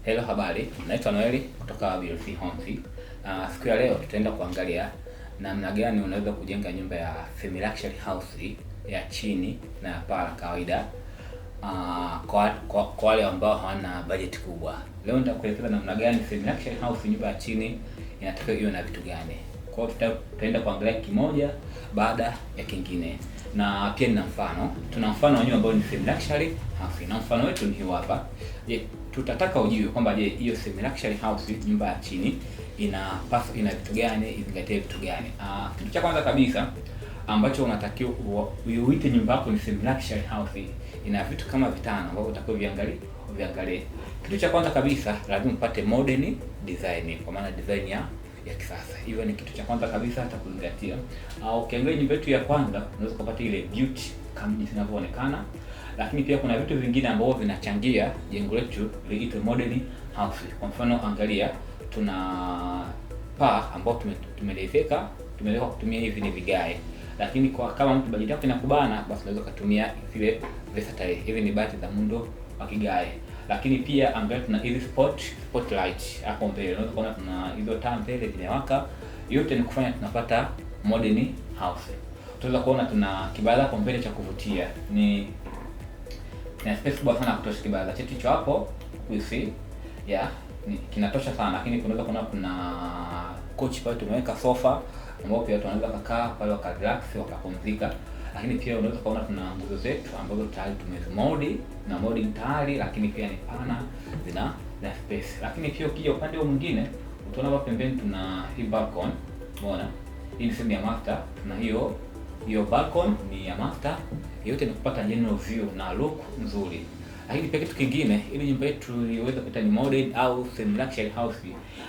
Hello, habari. Naitwa Noeli kutoka BLC Homes. Siku ya leo tutaenda kuangalia namna gani unaweza kujenga nyumba ya semi luxury house ya chini na ya paa la kawaida kwa wale ambao hawana budget kubwa. Leo nitakuelekeza namna gani semi luxury house, nyumba ya chini, inatakiwa iwe na vitu gani. Kwa hiyo tutaenda kuangalia kimoja baada ya kingine. Na pia nina mfano. Tuna mfano wa nyumba ambayo ni semi luxury house. Na mfano wetu ni hapa. Je, tutataka ujue kwamba hiyo semi luxury house, nyumba ya chini, ina vitu gani, izingatie vitu gani. Kitu cha kwanza kabisa ambacho unatakiwa uite nyumba yako ni semi luxury house, ina vitu kama vitano ambavyo utakiwa viangalie. Kitu cha kwanza kabisa, lazima upate modern design, kwa maana design ya kisasa. Hivyo ni kitu cha kwanza kabisa hata kuzingatia. Ukiangalia nyumba yetu ya kwanza, unaweza kupata ile beauty kama jinsi inavyoonekana, lakini pia kuna vitu vingine ambavyo vinachangia jengo letu liitwe modern house. Kwa mfano, angalia, tuna paa ambao tumeweka kutumia hivi ni vigae, lakini kama mtu bajeti yako inakubana, basi unaweza kutumia zile versatile. Hivi ni bati za muundo wa kigae. Lakini pia angalia, tuna hizi spotlight hapo mbele. Unaweza kuona tuna hizo taa mbele zinawaka. Yote ni kufanya tunapata modern house. Tunaweza kuona tuna kibaraza hapo mbele cha kuvutia. Na space kubwa sana kutosha kibaraza chetu hicho hapo. You see? Kinatosha sana, lakini unaweza kuona kuna coach pale, tumeweka sofa ambao pia tunaweza kukaa pale relax wakapumzika. Lakini pia unaweza kuona tuna nguzo zetu ambazo tayari tumezimold na molding tayari, lakini pia ni pana, zina space. Lakini pia ukija upande mwingine, utaona hapa pembeni tuna hii balcony. Umeona? Hii ni sehemu ya master. Tuna hiyo balcony ni ya master. Yote ni kupata general view na look nzuri. Lakini pia kitu kingine, ili nyumba yetu iweze kuita ni modern au semi luxury house,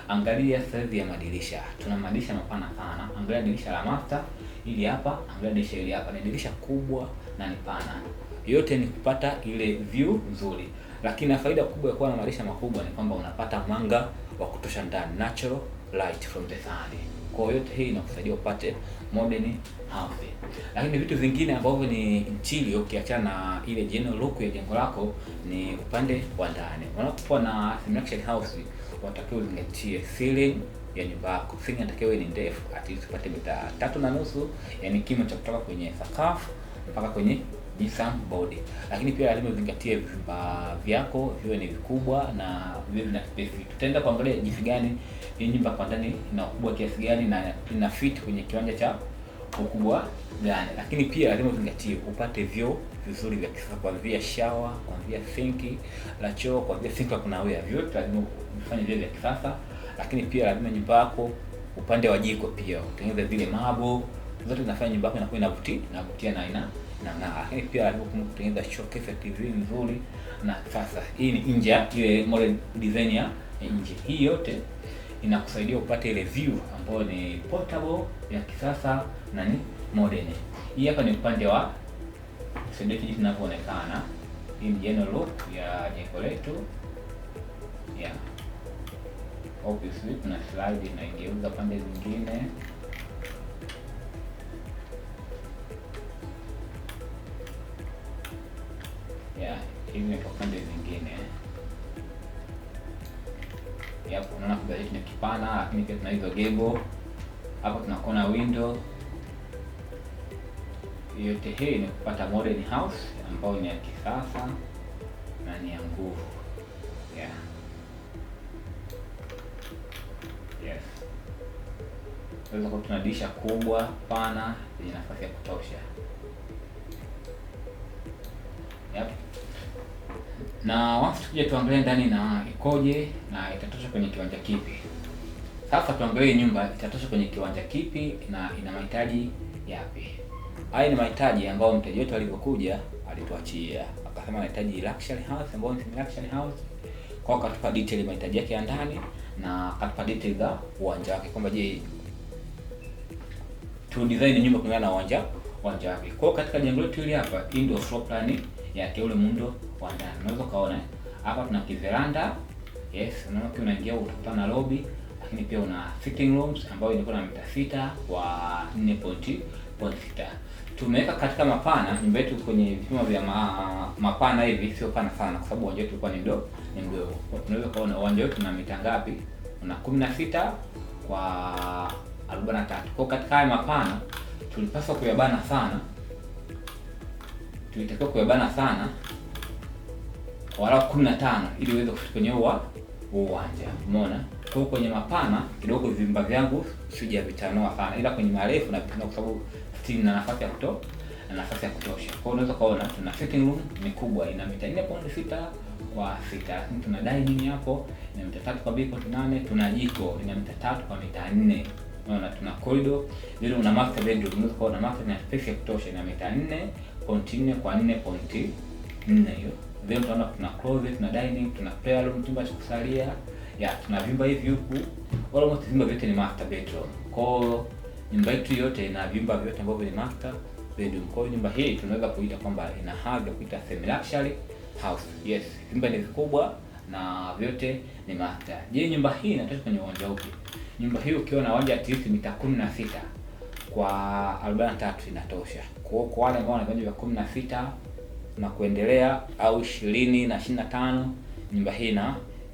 angalia size ya madirisha. Tuna madirisha mapana sana. Angalia dirisha la master ili hapa, angalia dirisha hili hapa. Ni dirisha kubwa na ni pana. Yote ni kupata ile view nzuri. Lakini faida kubwa ya kuwa na madirisha makubwa ni kwamba unapata mwanga wa kutosha ndani, natural light from the sun. Kwa hiyo yote hii inakusaidia upate modern house. Lakini vitu vingine ambavyo ni interior, ukiachana na ile general look ya jengo lako, ni upande wa ndani. Unapokuwa na semi luxury house, unatakiwa uzingatie ceiling ya nyumba yako. Ceiling inatakiwa ni ndefu, at least upate mita 3.5, yani kimo cha kutoka kwenye sakafu mpaka kwenye gypsum board. Lakini pia lazima uzingatie vyumba vyako viwe ni vikubwa na viwe na space. Tutaenda kuangalia jinsi gani hii nyumba kwa ndani ina ukubwa kiasi gani na ina fit kwenye kiwanja cha ukubwa gani. Lakini pia lazima uzingatie upate vyoo vizuri vya kisasa, kuanzia shower, kuanzia sinki la choo, kuanzia sinki la kunawia. Vyote lazima ufanye vile vya kisasa. Lakini pia lazima nyumba yako upande wa jiko pia utengeneze vile marble. Zote zinafanya nyumba yako inakuwa inavutia na inang'aa. Lakini pia lazima kutengeneza showcase ya TV nzuri na sasa. Hii ni nje ile modern design ya nje. Hii yote inakusaidia upate ile view ambayo ni portable ya kisasa na ni modern. Hii hapa ni upande wa sedeti jinsi inavyoonekana. Hii ni general look ya jengo letu. Obviously kuna slide inaigeuza pande zingine. Hivi ni kwa pande zingine. Unaona kwa ni kipana, lakini pia tuna hizo gable. Hapa tunakuona window. Yote hii ni kupata modern house ambayo ni ya kisasa na ni ya nguvu. Tunaweza kuwa tuna dirisha kubwa, pana, yenye nafasi ya kutosha. Na once tukija tuangalie ndani na ikoje na itatosha kwenye kiwanja kipi. Sasa tuangalie nyumba itatosha kwenye kiwanja kipi na ina mahitaji yapi. Haya ni mahitaji ambayo mteja wetu alipokuja alituachia. Akasema anahitaji luxury house ambayo ni luxury house. Kwa akatupa detail mahitaji yake ya ndani na akatupa detail za uwanja wake, kwamba tu design nyumba kulingana na uwanja wake. Kwa katika jengo letu hili hapa, hii ndio floor plan yake, ule muundo wa ndani. Unaweza kaona hapa tuna kiveranda. Unaona unaingia utakutana na lobby, lakini pia una sitting rooms ambayo inakuwa na mita 6 kwa 4.6. tumeweka katika mapana. Nyumba yetu kwenye vipimo vya mapana hivi sio pana sana, kwa sababu uwanja wetu ulikuwa ni mdogo. Tunaweza kuona uwanja wetu una mita ngapi? Una 16 kwa 43. Kwa katika haya mapana tulipaswa kuyabana sana, tulitakiwa kuyabana sana walau 15 ili uweze kufika kwenye uwanja. Umeona? Kwa kwenye mapana kidogo vimba vyangu sijavitanoa sana, ila kwenye marefu na vitanoa kwa sababu na nafasi ya kutosha. Kwa hiyo unaweza kuona tuna sitting room ni kubwa, ina mita 4.6 kwa 6. Lakini tuna dining hapo ina mita 3 kwa 2.8, tuna jiko ina mita 3 kwa mita 4. Unaona, tuna corridor, ndio una master bedroom. Unaweza kuona master ina space ya kutosha, ina mita 4.4 kwa 4.4 hiyo. Then tuna closet, tuna dining, tuna prayer room, chumba cha kusalia. Tuna vyumba hivi huku. Almost vyumba vyote ni master bedroom. Kwa hiyo nyumba yetu yote ina vyumba vyote ambavyo ni master bedroom. Kwa hiyo nyumba hii tunaweza kuita kwamba ina hadhi ya kuita semi luxury house. Yes, vyumba ni vikubwa na vyote ni master. Je, nyumba hii inatoka kwenye uwanja upi? Nyumba hii ukiwa na uwanja at least mita 16 kwa 43 inatosha. Kwa wale ambao wana viwanja vya 16 na kuendelea au 20 na 25, nyumba hii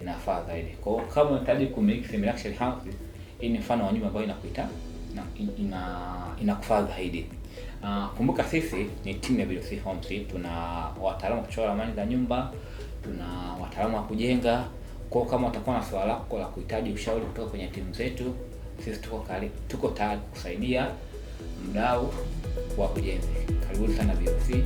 inafaa zaidi. Kwa hiyo kama unahitaji kumiliki semi luxury house, hii ni mfano wa nyumba ambayo inakuita na inakufaa zaidi. Kumbuka sisi ni timu ya BWC Homes. Tuna wataalamu wa kuchora ramani za nyumba, tuna wataalamu wa kujenga. Kwa kama utakuwa na swali lako la kuhitaji ushauri kutoka kwenye timu zetu, sisi tuko tayari kusaidia mdau wa ujenzi. Karibuni sana BWC.